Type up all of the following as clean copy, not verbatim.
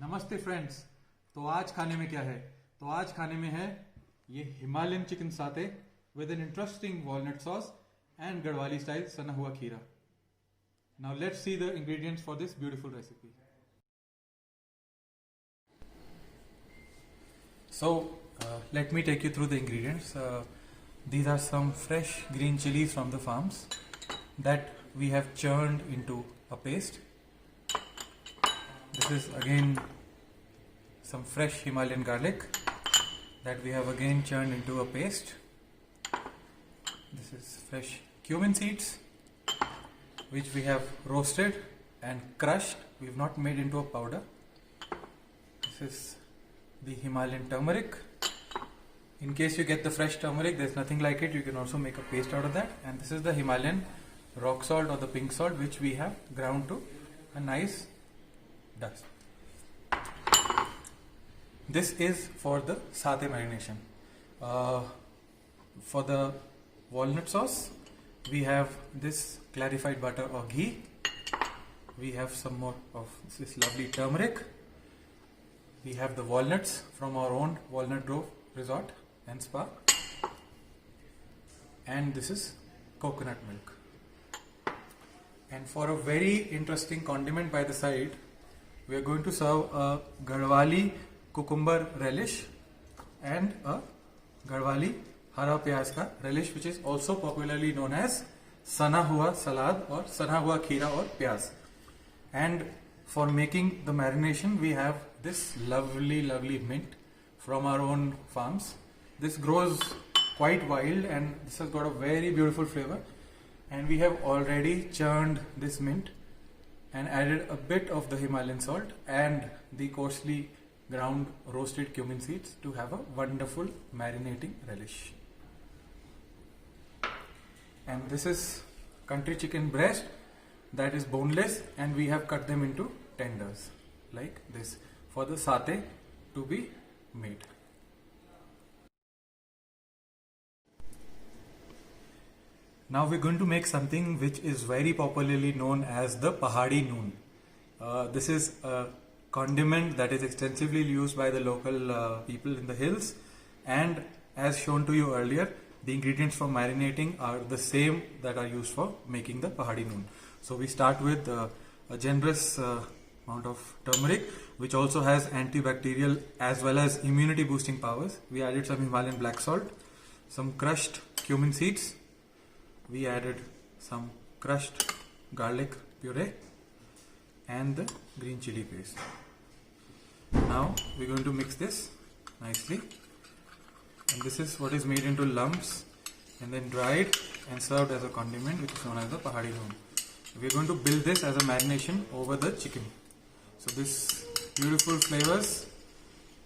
नमस्ते फ्रेंड्स। तो आज खाने में क्या है? तो आज खाने में है ये Himalayan chicken satay with an interesting walnut sauce and Garhwali style सना हुआ खीरा। Now let's see the ingredients for this beautiful recipe. So let me take you through the ingredients. These are some fresh green chilies from the farms that we have churned into a paste. This is again some fresh Himalayan garlic that we have again churned into a paste. This is fresh cumin seeds which we have roasted and crushed. We have not made into a powder. This is the Himalayan turmeric. In case you get the fresh turmeric, there's nothing like it. You can also make a paste out of that. And this is the Himalayan rock salt or the pink salt, which we have ground to a nice dust. This is for the satay marination. For the walnut sauce, we have this clarified butter or ghee. We have some more of this lovely turmeric. We have the walnuts from our own Walnut Grove Resort and Spa. And this is coconut milk. And for a very interesting condiment by the side, we are going to serve a Garhwali cucumber relish and a Garhwali hara pyaz ka relish, which is also popularly known as sana hua salad or sana hua kheera or pyaz. And for making the marination, we have this lovely mint from our own farms. This grows quite wild and this has got a very beautiful flavor. And we have already churned this mint and added a bit of the Himalayan salt and the coarsely ground roasted cumin seeds to have a wonderful marinating relish. And this is country chicken breast that is boneless, and we have cut them into tenders like this for the satay to be made. Now we're going to make something which is very popularly known as the Pahadi Noon. This is a condiment that is extensively used by the local people in the hills, and as shown to you earlier, the ingredients for marinating are the same that are used for making the Pahadi Noon. So we start with a generous amount of turmeric, which also has antibacterial as well as immunity boosting powers. We added some Himalayan black salt, some crushed cumin seeds. We added some crushed garlic puree and the green chili paste. Now we're going to mix this nicely, and this is what is made into lumps and then dried and served as a condiment, which is known as the Pahadi Noon. We're going to build this as a marination over the chicken. So this beautiful flavors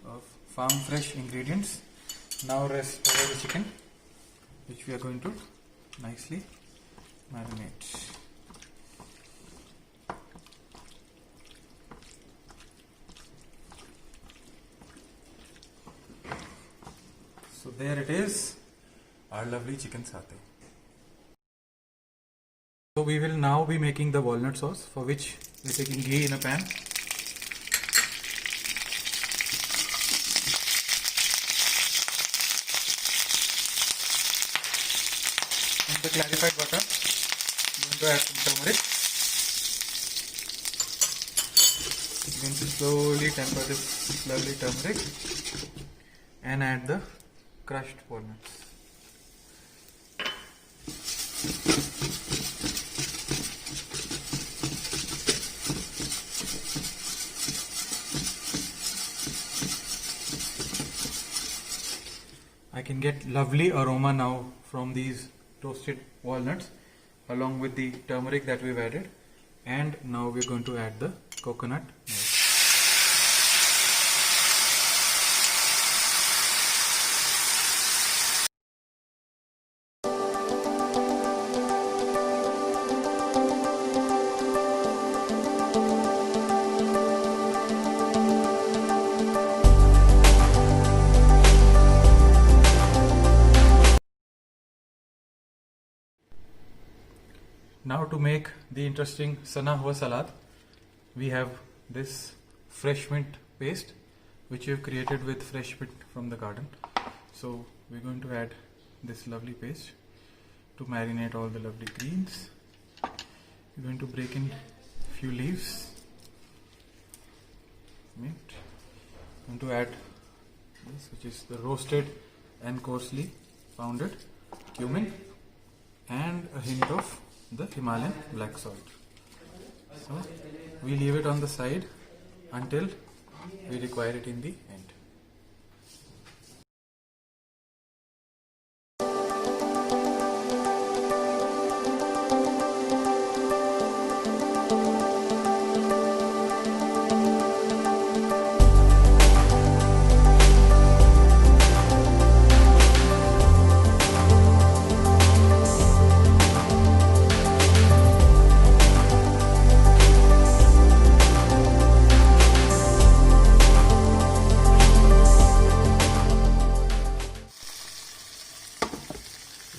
of farm fresh ingredients now rest over the chicken, which we are going to nicely marinate. So there it is, our lovely chicken satay. So we will now be making the walnut sauce, for which we're taking ghee in a pan. And the clarified butter, I'm going to add some turmeric. I'm going to slowly temper this lovely turmeric and add the crushed walnuts. I can get lovely aroma now from these toasted walnuts along with the turmeric that we've added, and now we're going to add the coconut milk. Now to make the interesting sana hua salad, we have this fresh mint paste which we have created with fresh mint from the garden. So we're going to add this lovely paste to marinate all the lovely greens. We're going to break in few leaves, mint. I'm going to add this, which is the roasted and coarsely pounded cumin, and a hint of the Himalayan black salt. So we leave it on the side until we require it in the end.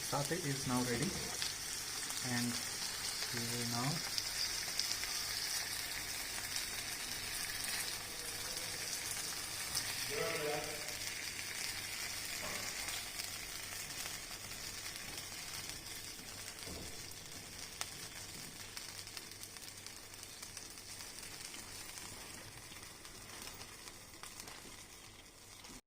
Satay is now ready, and we will now